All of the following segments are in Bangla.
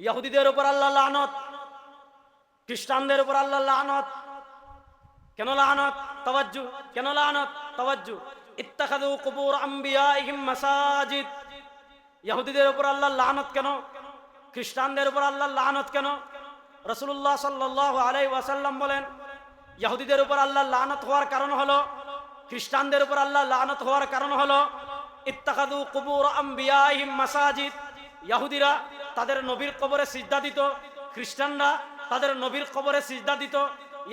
ইহুদিদের উপর আল্লাহ লানত, খ্রিস্টানদের উপর আল্লাহ লানত। কেন লানত? তাওয়াজ্জু। কেন লানত? তাওয়াজ্জু। ইত্তাখাযু কুবুর আম্বিয়াইহিম মাসাজিদ। ইহুদিদের উপর আল্লাহ লানত কেন? খ্রিস্টানদের উপর আল্লাহ লানত কেন? রাসূলুল্লাহ সাল্লাল্লাহু আলাইহি ওয়াসাল্লাম বলেন, ইহুদিদের উপর আল্লাহ লানত হওয়ার কারণ হলো, খ্রিস্টানদের উপর আল্লাহ লানত হওয়ার কারণ হলো ইত্তাখাযু কুবুর আম্বিয়াইহিম মাসাজিদ। ইহুদিরা তাদের নবীর কবরে সিজদা দিত, খ্রিস্টানরা তাদের নবীর কবরে সিজদা দিত।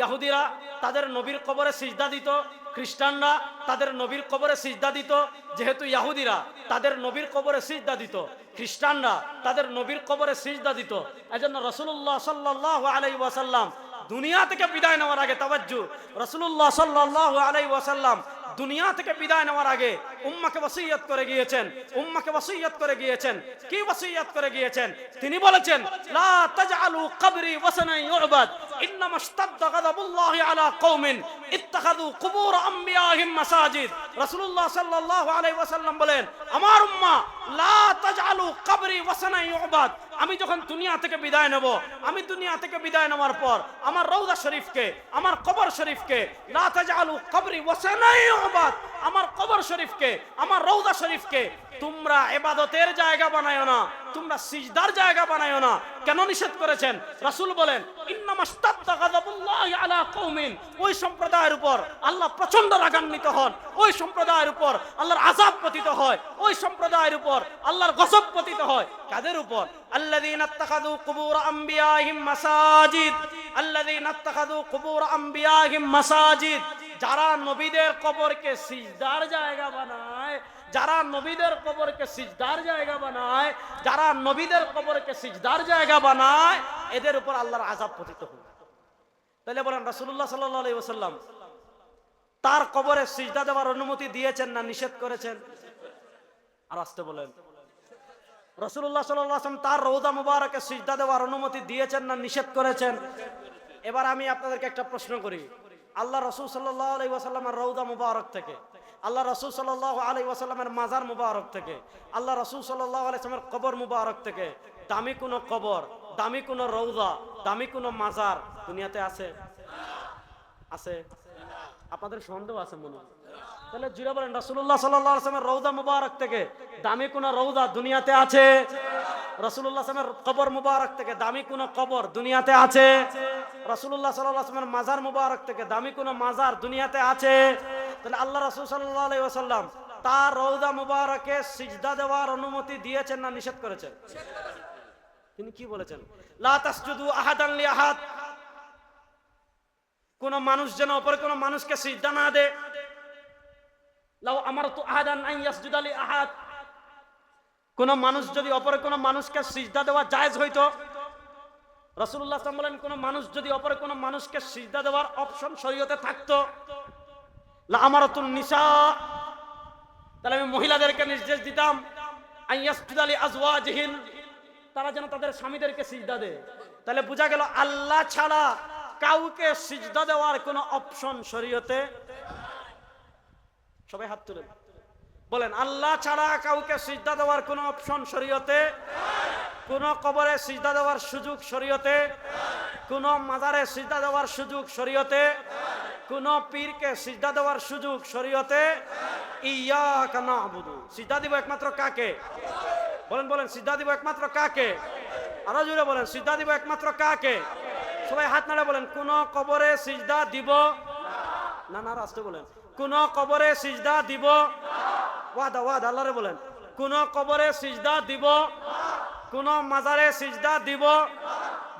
ইহুদিরা তাদের নবীর কবরে সিজদা দিত, খ্রিস্টানরা তাদের নবীর কবরে সিজদা দিত। যেহেতু ইহুদিরা তাদের নবীর কবরে সিজদা দিত, খ্রিস্টানরা তাদের নবীর কবরে সিজদা দিত, এজন্য রাসূলুল্লাহ সাল্লাল্লাহু আলাইহি ওয়াসাল্লাম দুনিয়া থেকে বিদায় নেওয়ার আগে, তাওয়াজ্জু, রাসূলুল্লাহ সাল্লাল্লাহু আলাইহি ওয়াসাল্লাম দুনিয়া থেকে বিদায় নেওয়ার আগে উম্মাকে ওসিয়ত করে গিয়েছেন। উম্মাকে ওসিয়ত করে গিয়েছেন। কি ওসিয়ত করে গিয়েছেন? তিনি বলেছেন, লা তাজআলু কবরি ওয়াসানান ইউবাদ, ইন্নামা ইশতাদ্দা গাযাবুল্লাহি আলা কওমিন ইত্তাখাযু কুবুর আম্বিয়াহিম মাসাজিদ। রাসূলুল্লাহ সাল্লাল্লাহু আলাইহি ওয়াসাল্লাম বলেন, আমার উম্মাহ, লা তাজআলু কবরি ওয়াসানান ইউবাদ, আমি যখন দুনিয়া থেকে বিদায় নেব, আমি দুনিয়া থেকে বিদায় নেওয়ার পর আমার রওজা শরীফকে, আমার কবর শরীফকে, লা তাজআলু কবরি ওয়াসানান ইউবাদ, আমার কবর শরীফকে, আমার রওজা শরীফকে তোমরা ইবাদতের জায়গা বানায়ো না, তোমরা সিজদার জায়গা বানায়ো না। কেন নিষেধ করেছেন? রাসূল বলেন, ইন্নামা ইশতাদ্দা গাযাবুল্লাহি আলা কওমিন, ওই সম্প্রদায়ের উপর আল্লাহ প্রচন্ড রাগান্বিত হন, ওই সম্প্রদায়ের উপর আল্লাহর আযাব পতিত হয়, ওই সম্প্রদায়ের উপর আল্লাহর গজব পতিত হয়। কাদের উপর? আল্লাযীনা ইত্তাখাযু কুবুর আম্বিয়াহিম মাসাজিদ, আল্লাযীনা ইত্তাখাযু কুবুর আম্বিয়াহিম মাসাজিদ, যারা নবীদের কবরকে সিজদার জায়গা বানায়, যারা নবীদের কবরকে সিজদার জায়গা বানায়, যারা নবীদের কবরকে সিজদার জায়গা বানায়, এদের উপর আল্লাহর আযাব পতিত হয়। তাহলে বলেন, রাসূলুল্লাহ সাল্লাল্লাহু আলাইহি ওয়াসাল্লাম তার কবরে সিজদা দেওয়ার অনুমতি দিয়েছেন না নিষেধ করেছেন? আর আসতে বলেন, রাসূলুল্লাহ সাল্লাল্লাহু আলাইহি ওয়াসাল্লাম তার রওজা মুবারকে সিজদা দেওয়ার অনুমতি দিয়েছেন না নিষেধ করেছেন? এবার আমি আপনাদেরকে একটা প্রশ্ন করি, আল্লাহ রাসূল সাল্লাল্লাহু আলাইহি ওয়াসাল্লামের রওজা মুবারক থেকে, আল্লাহ রাসূল সাল্লাল্লাহু আলাইহি ওয়াসাল্লামের মাজার মুবারক থেকে, আল্লাহ রাসূল সাল্লাল্লাহু আলাইহি ওয়াসাল্লামের কবর মুবারক থেকে দামি কোনো কবর, দামি কোনো রওজা, দামি কোনো মাজার দুনিয়াতে আছে? আছে? আপনাদের সন্দেহ আছে মনে হয়? তাহলে জুড়ে বলেন, রাসূলুল্লাহ সাল্লাল্লাহু আলাইহি ওয়াসাল্লামের রওজা মুবারক থেকে দামি কোনো রওজা দুনিয়াতে আছে? রাসূলুল্লাহ সাল্লাল্লাহু আলাইহি ওয়াসাল্লামের কবর মুবারক থেকে দামি কোনো কবর দুনিয়াতে আছে? রাসূলুল্লাহ সাল্লাল্লাহু আলাইহি ওয়াসাল্লামের মাজার মুবারক থেকে দামি কোনো মাজার দুনিয়াতে আছে? তাহলে আল্লাহ রাসূল সাল্লাল্লাহু আলাইহি ওয়াসাল্লাম তার রওজা মুবারকে সিজদা দেওয়ার অনুমতি দিয়েছেন না নিষেধ করেছেন? তিনি কি বলেছেন? লা তাসজুদু আহাদান লি আহাদ, কোন মানুষ যেন অপর কোন মানুষকে সিজদা না দেয়। লাউ আমারতু আহাদান আন ইয়াসজুদা লি আহাদ, কোন মানুষ যদি অপর কোন মানুষকে সিজদা দেওয়া জায়েজ হইতো, রাসূলুল্লাহ সাল্লাল্লাহু আলাইহি ওয়াসাল্লাম বলেন, কোন মানুষ যদি অপর কোন মানুষকে সিজদা দেওয়ার অপশন শরীয়তে থাকতো, লা আমারাতুন নিসা, তাহলে আমি মহিলাদেরকে নির্দেশ দিতাম আন ইয়াসজুদা লি আজওয়াজিহিন, তারা যেন তাদের স্বামীদেরকে সিজদা দেয়। তাহলে বোঝা গেল আল্লাহ ছাড়া কাউকে সিজদা দেওয়ার কোনো অপশন শরীয়তে। সবাই হাত তুলেন, বলেন, আল্লাহ ছাড়া কাউকে সিজদা দেওয়ার কোনো অপশন শরীয়তে, কোন কবরে সিজদা দেওয়ার সুযোগ শরীয়তে, কোন মাজারে সিজদা দেওয়ার সুযোগ শরীয়তে, কোন পীরকে সিজদা দেওয়ার সুযোগ শরীয়তে। ইয়্যাকা না'বুদু, সিজদা দিব একমাত্র কাকে? বলেন বলেন, সিজদা দিব একমাত্র কাকে? আরো জোরে বলেন, সিজদা দিব একমাত্র কাকে? সবাই হাত নাড়ে বলেন, কোন কবরে সিজদা দিব না। না, রাস্তে বলেন, কোন কবরে সিজদা দিব? ওয়াদা ওয়াদা আল্লাহরে বলেন, কোন কবরে সিজদা দিব? কোন মাজারে সিজদা দিব?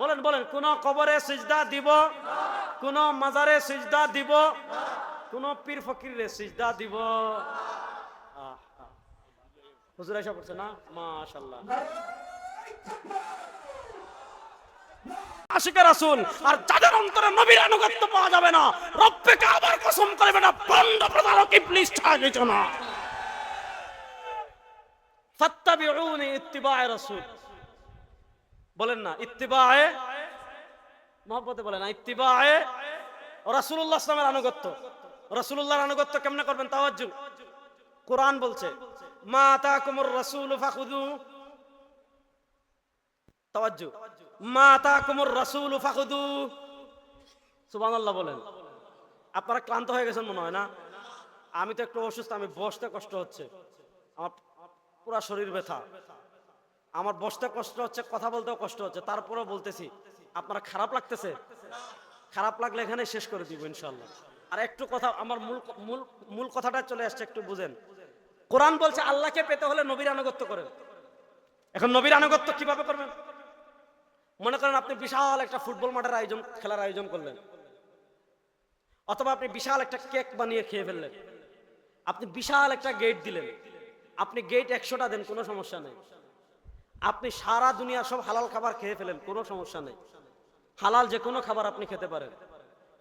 বলেন বলেন, কোন কবরে সিজদা দিব? কোন মাজারে সিজদা দিব? কোন পীর ফকিরে সিজদা দিব? হুজুর এসে পড়ছে না? মাশাআল্লাহ। আশিকে রাসূল আর যাদের অন্তরে নবীর আনুগত্য পাওয়া যাবে না, রব্বে কাবার কসম করবে না, বন্ড প্রতারক ইবলিস ছাড়া কিছু না। ফাত্তাবিউনি ইত্তিবায়ে রাসূল, বলেন না ইত্তিবায়ে মহব্বতে, বলেন না ইত্তিবায়ে রাসূলুল্লাহ সাল্লাল্লাহু আলাইহি ওয়াসাল্লামের আনুগত্য। রাসূলুল্লাহর আনুগত্য কেমনে করবেন? তাওয়াজ্জু, কোরআন বলছে, মা আতাকুমুর রাসূলু ফাখুযু, তাওয়াজ্জু, মা আতাকুমুর রাসূলু ফাখুযু। সুবহানাল্লাহ বলেন। আপনারা ক্লান্ত হয়ে গেছেন মনে হয় না? আমি তো একটু অসুস্থ, আমি বসতে কষ্ট হচ্ছে, আমার পুরো শরীর ব্যথা, আমার বসতে কষ্ট হচ্ছে, কথা বলতেও কষ্ট হচ্ছে, তারপরেও বলতেছি। আপনারা খারাপ লাগতেছে? খারাপ লাগলে এখানে শেষ করে দিব ইনশাআল্লাহ। আর একটু কথা, আমার মূল কথাটা চলে আসছে, একটু বুঝেন। কোরআন বলছে আল্লাহকে পেতে হলে নবীর আনুগত্য করেন। এখন নবীর আনুগত্য কিভাবে করবেন? মনে করেন আপনি বিশাল একটা ফুটবল মাঠের খেলার আয়োজন করলেন, অথবা আপনি বিশাল একটা কেক বানিয়ে খেয়ে ফেললেন, আপনি বিশাল একটা গেট দিলেন, আপনি গেট 100টা দেন, কোনো সমস্যা নেই। আপনি সারা দুনিয়া সব হালাল খাবার খেয়ে ফেলেন, কোনো সমস্যা নেই। হালাল যে কোনো খাবার আপনি খেতে পারেন।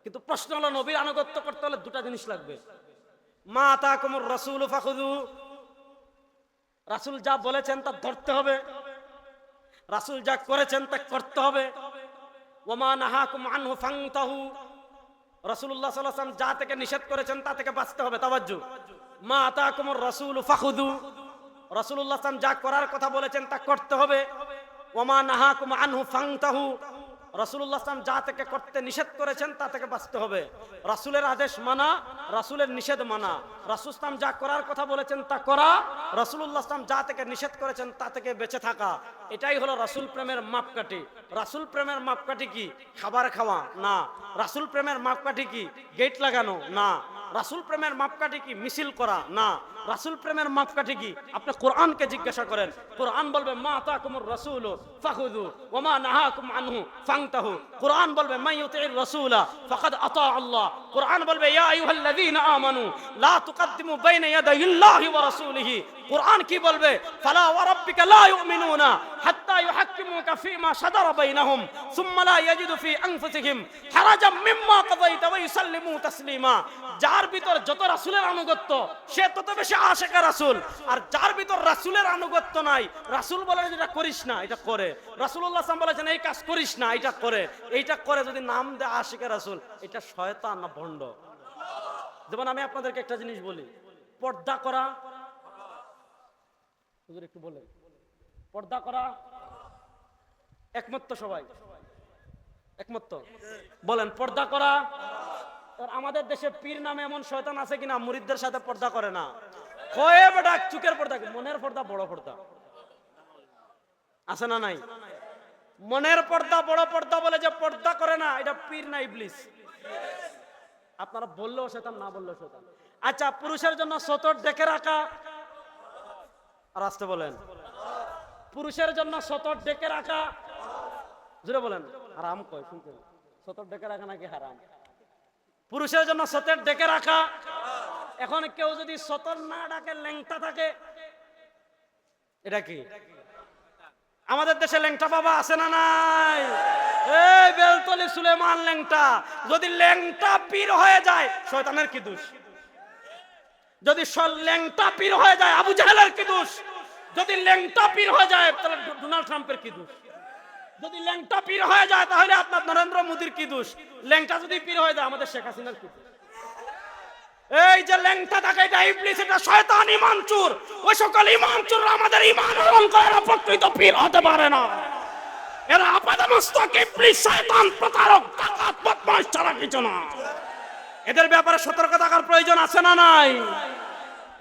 কিন্তু প্রশ্ন হলো, নবীর আনুগত্য করতে হলে দুটা জিনিস লাগবে। মা আতাকুমুর রাসূলু ফাখুযু, রাসূল যা বলেছেন তা ধরতে হবে, রাসূল যা করেছেন তা করতে হবে। ওয়া মা নাহাকুম আনহু ফান্তাহু, রাসূলুল্লাহ সাল্লাল্লাহু আলাইহি ওয়াসাল্লাম যা থেকে নিষেধ করেছেন তা থেকে বাঁচতে হবে। তাওয়াজ্জু, মা আতাকুমুর রাসূলু ফাখুযু, রাসূলুল্লাহ সাল্লাল্লাহু আলাইহি ওয়াসাল্লাম যা করার কথা বলেছেন তা করতে হবে। ওয়া মা নাহাকুম আনহু ফান্তাহু, রাসূলুল্লাহ সাল্লাল্লাহু আলাইহি ওয়াসাল্লাম যা থেকে করতে নিষেধ করেছেন তা থেকে বাঁচতে হবে। রাসূলের আদেশ মানা, রাসূলের নিষেধ মানা। রাসূল সাল্লাল্লাহু আলাইহি ওয়াসাল্লাম যা করার কথা বলেছেন তা করা, রাসূলুল্লাহ সাল্লাল্লাহু আলাইহি ওয়াসাল্লাম যা থেকে নিষেধ করেছেন তা থেকে বেঁচে থাকা। এটাই হলো রাসূল প্রেমের মাপকাঠি। রাসূল প্রেমের মাপকাঠি কি খাবার খাওয়া? না। রাসূল প্রেমের মাপকাঠি কি গেট লাগানো? না। রাসূল প্রেমের মাপকাঠি কি মিছিল করা? না। রাসূল প্রেমের মাপকাঠি কি? আপনি কোরআনকে জিজ্ঞাসা করেন, কোরআন বলবে মা আতাকুমুর রাসূলু ফাখুযু ওয়া মা নাহাকুম আনহু ফান্তাহু। কোরআন বলবে মান ইউতির রাসূলা ফাকাদ আতা আল্লাহ। কোরআন বলবে ইয়া আইয়ুহাল্লাযীনা আমানু লা তুকদ্দিমু বাইনা ইয়াদাইল্লাহি ওয়া রাসূলিহি। কোরআন কি বলবে? ফালা ওয়া রাব্বিকা লা ইউমিনুনা হাত্তা ইউহাক্কিমুকা ফীমা শাজারা বাইনাহুম সুম্মা লা ইয়াজিদু ফী আনফুসিহিম হারাজাম মিম্মা কাযাইতা ওয়া ইউসাল্লিমু তাসলিমা। যার ভিতর যত রাসূলের আনুগত্য, সে তত বেশি আশিকা রাসূল। আর যার ভিতর রাসূলের আনুগত্য নাই, রাসূল বলেন এটা করিস না, এটা করে। রাসূলুল্লাহ সাল্লাল্লাহু আলাইহি ওয়াসাল্লাম বলেছেন এই কাজ করিস না, এটা করে। এইটা করে যদি নাম দেয় আশিকা রাসূল, এটা শয়তান না ভণ্ড। যেমন আমি আপনাদেরকে একটা জিনিস বলি, পর্দা করা, হুজুর একটু বলেন, পর্দা করা একমত তো? সবাই একমত তো? বলেন পর্দা করা। আমাদের দেশে পীর নামে এমন শয়তান আছে কিনা মুরিদদের সাথে পর্দা করে না? কয়ে বেটা চুকের পর্দা, মনের পর্দা বড় পর্দা আছে না নাই? মনের পর্দা বড় পর্দা বলে যে পর্দা করে না, এটা পীর না ইবলিস। আপনারা বললেও শয়তান, না বললেও শয়তান। আচ্ছা, পুরুষের জন্য সতর ডেকে রাখা, আর আসতে বলেন, পুরুষের জন্য সতর ডেকে রাখা, জোরে বলেন হারাম। কয় শুনতে, সতর ডেকে রাখা নাকি হারাম? পুরুষের জন্য সতর ডেকে রাখা। এখন কেউ যদি সতর না ডাকে ল্যাংটা থাকে, এটা কি? আমাদের দেশে ল্যাংটা বাবা আছে না নাই? এই বেলতলি সুলেমান ল্যাংটা। যদি ল্যাংটা পীর হয়ে যায়, শয়তানের কি দোষ? যদি ল্যাংটা পীর হয়ে যায়, আবু জাহেলের কি দোষ? যদি ল্যাংটা পীর হয়ে যায়, তাহলে ডোনাল্ড ট্রাম্পের কি দোষ? যদি ল্যাংটা পীর হয়ে যায়, তাহলে আপনার নরেন্দ্র মোদীর কি দোষ? ল্যাংটা যদি পীর হয়ে যায়, আমাদের শেখ হাসিনার কি দোষ? এই যে ল্যাংটা থাকে, এটা ইবলিস, এটা শয়তান, ঈমানচোর। ওই সকল ঈমানচোর আমাদের ঈমান হরণ করে, প্রকৃত পীর হতে পারে না। এরা আপাদমস্তক ইবলিস, শয়তান, প্রতারক, ডাকাত, বদমাশ ছাড়া কিছু না। এদের ব্যাপারে সতর্ক থাকার প্রয়োজন আছে না নাই?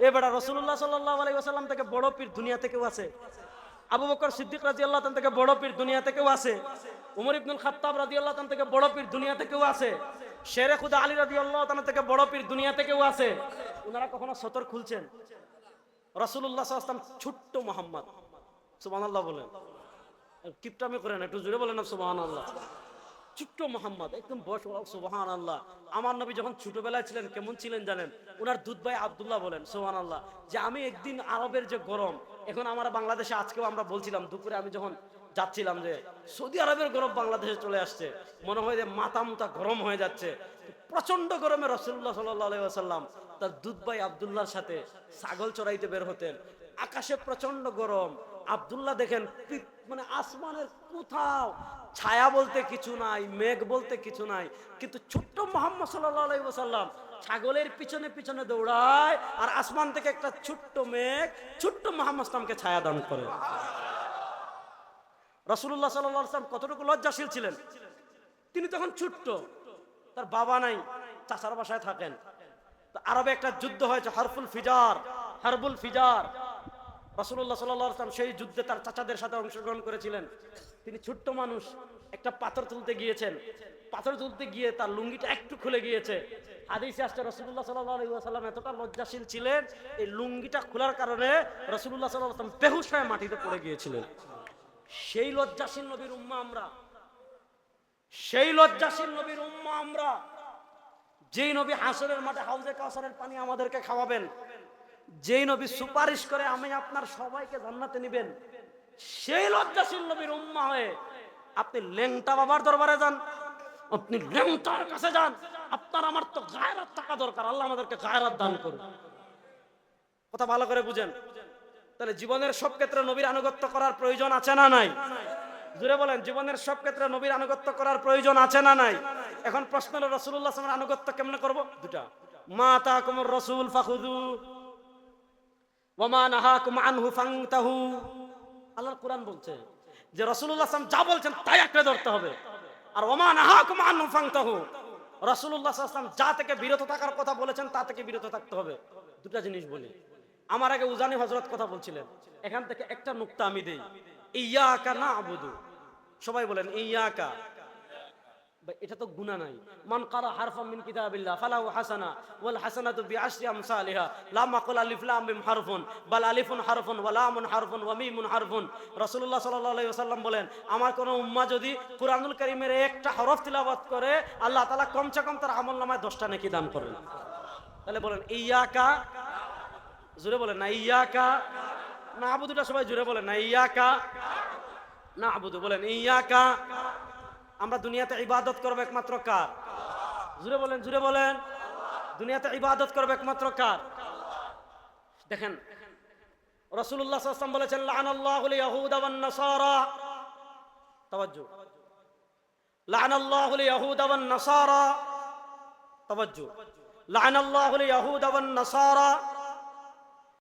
এবারে রাসূলুল্লাহ সাল্লাল্লাহু আলাইহি ওয়াসাল্লাম থেকে বড় পীর দুনিয়া থেকেও আছে। আবু বকর সিদ্দিক রাদিয়াল্লাহু তাআলা থেকে বড় পীর দুনিয়া থেকেও আছে। উমর ইবনুল খাত্তাব রাদিয়াল্লাহু তাআলা থেকে বড় পীর দুনিয়া থেকেও আছে। শেরে খুদা আলী রাদিয়াল্লাহু তাআলা থেকে বড় পীর দুনিয়া থেকেও আছে। ওনারা কখনো সতর খুলছেন? রাসূলুল্লাহ সাল্লাল্লাহু আলাইহি ওয়াসাল্লাম ছোট্ট মুহাম্মদ, সুবহানাল্লাহ বলেন, কিপটামি করেন, একটু জোরে বলেন না সুবহানাল্লাহ। ছোট্ট মুহাম্মদ, একদম বয়স, সুবহানাল্লাহ। আমার নবী যখন ছোটবেলায় ছিলেন কেমন ছিলেন জানেন? ওনার দুধ ভাই আব্দুল্লাহ বলেন, সুবহানাল্লাহ, যে আমি একদিন আরবের যে গরম, এখন আমরা বাংলাদেশে, আজকেও আমরা বলছিলাম দুপুরে আমি যখন যাচ্ছিলাম, যে সৌদি আরবের গরম বাংলাদেশে চলে আসছে, মনে হয় যে মাথা মুথা গরম হয়ে যাচ্ছে। প্রচন্ড গরমে রাসূলুল্লাহ সাল্লাল্লাহু আলাইহি ওয়াসাল্লাম তার দুধ ভাই আব্দুল্লাহর সাথে ছাগল চড়াইতে বের হতেন। আকাশে প্রচন্ড গরম। আব্দুল্লাহ দেখেন মানে আসমানের কোথাও ছায়া বলতে কিছু নাই, মেঘ বলতে কিছু নাই, কিন্তু ছোট্ট মুহাম্মদ সাল্লাল্লাহু আলাইহি ওয়াসাল্লাম ছাগলের পিছনে পিছনে দৌড়ায়, আর আসমান থেকে একটা ছোট্ট মেঘ ছোট্ট মুহাম্মদ সাল্লামকে ছায়া দান করে। রাসূলুল্লাহ সাল্লাল্লাহু আলাইহি ওয়াসাল্লাম কতটুকু লজ্জাশীল ছিলেন। তিনি তখন ছোট্ট, তার বাবা নাই, চাচার বাসায় থাকেন। তো আরবে একটা যুদ্ধ হয়েছে, হারবুল ফিজার। রাসূলুল্লাহ সাল্লাল্লাহু আলাইহি ওয়াসাল্লাম সেই যুদ্ধে তার চাচাদের সাথে অংশগ্রহণ করেছিলেন। তিনি ছোট্ট মানুষ, একটা পাথর তুলতে গিয়েছেন। পাথর তুলতে গিয়ে তার লুঙ্গিটা একটু খুলে গিয়েছে। হাদিসে আসছে রাসূলুল্লাহ সাল্লাল্লাহু আলাইহি ওয়াসাল্লাম এতটা লজ্জাশীল ছিলেন, এই লুঙ্গিটা খোলার কারণে রাসূলুল্লাহ সাল্লাল্লাহু আলাইহি ওয়াসাল্লাম বেহুশ হয়ে মাটিতে পড়ে গিয়েছিলেন। সেই লজ্জাশীল নবীর উম্মাহ আমরা, সেই লজ্জাশীল নবীর উম্মাহ আমরা। যেই নবী হাসরের মাঠে হাউজে কাউসারের পানি আমাদেরকে খাওয়াবেন, যেই নবী সুপারিশ করে আমি আপনার সবাইকে জান্নাতে নিবেন, সেই লজ্জাশীল নবীর উম্মাহ হয়ে আপনি ল্যাংটা বাবার দরবারে যান, আপনি ল্যাংটার কাছে যান। আপনার আমার তো গায়রাত থাকা দরকার। আল্লাহ আমাদেরকে গায়রাত দান করুন। কথা ভালো করে বুঝেন। তাহলে জীবনের সব ক্ষেত্রে নবীর আনুগত্য করার প্রয়োজন আছে না নাই? জুড়ে বলেন, জীবনের সব ক্ষেত্রে নবীর আনুগত্য করার প্রয়োজন আছে না নাই? এখন প্রশ্ন হলো, রাসূলুল্লাহ সাল্লাল্লাহু আলাইহি ওয়াসাল্লামের আনুগত্য কেমনে করব? দুটা, মা আতাকুমুর রাসূল ফাখুযু ওয়া মা নাহাকুম আনহু ফান্তাহু। আল্লাহর কোরআন বলছে যে রাসূলুল্লাহ সাল্লাল্লাহু আলাইহি ওয়াসাল্লাম যা বলছেন তাই আঁকড়ে ধরতে হবে। আর ওয়া মা নাহাকুম আনহু ফান্তাহু, রাসূলুল্লাহ সাল্লাল্লাহু আলাইহি ওয়াসাল্লাম যা থেকে বিরত থাকার কথা বলেছেন তা থেকে বিরত থাকতে হবে। দুটা জিনিস বলি। আমার আগে উজানি হযরত কথা বলছিলেন, এখান থেকে একটা নুকতা আমি দেই। ইয়াকা না'বুদু, সবাই বলেন ইয়াকা। এটা তো গুনাহ নাই। মান কারা হারফাম মিন কিতাবিল্লাহ ফালাহু হাসানা ওয়াল হাসানাতু বিআশরি আমসালিহা লা মাকুল আলিফ লাম মিম হারফুন বাল আলিফুন হারফুন ওয়া লামুন হারফুন ওয়া মিমুন হারফুন। রাসূলুল্লাহ সাল্লাল্লাহু আলাইহি ওয়াসাল্লাম বলেন, আমার কোন উম্মাহ যদি কুরআনুল কারীমের একটা হরফ তিলাওয়াত করে, আল্লাহ তাআলা কমসে কম তার আমলনামায় 10টা নেকি দান করবেন। তাহলে বলেন ইয়াকা, জোরে বলেন না ইয়াকা না'বুদুটা, সবাই জোরে বলেন না ইয়াকা না'বুদু, বলেন ইয়াকা। আমরা দুনিয়াতে ইবাদত করব একমাত্র কার? জোরে বলেন, জোরে বলেন। দুনিয়াতে ইবাদত করব একমাত্র কার? দেখেন রাসূলুল্লাহ সাল্লাল্লাহু আলাইহি ওয়াসাল্লাম বলেছেন, লা'নাল্লাহুল ইয়াহুদা ওয়ান নাসারা। তাওয়াজ্জু, লা'নাল্লাহুল ইয়াহুদা ওয়ান নাসারা। তাওয়াজ্জু, লা'নাল্লাহুল ইয়াহুদা ওয়ান নাসারা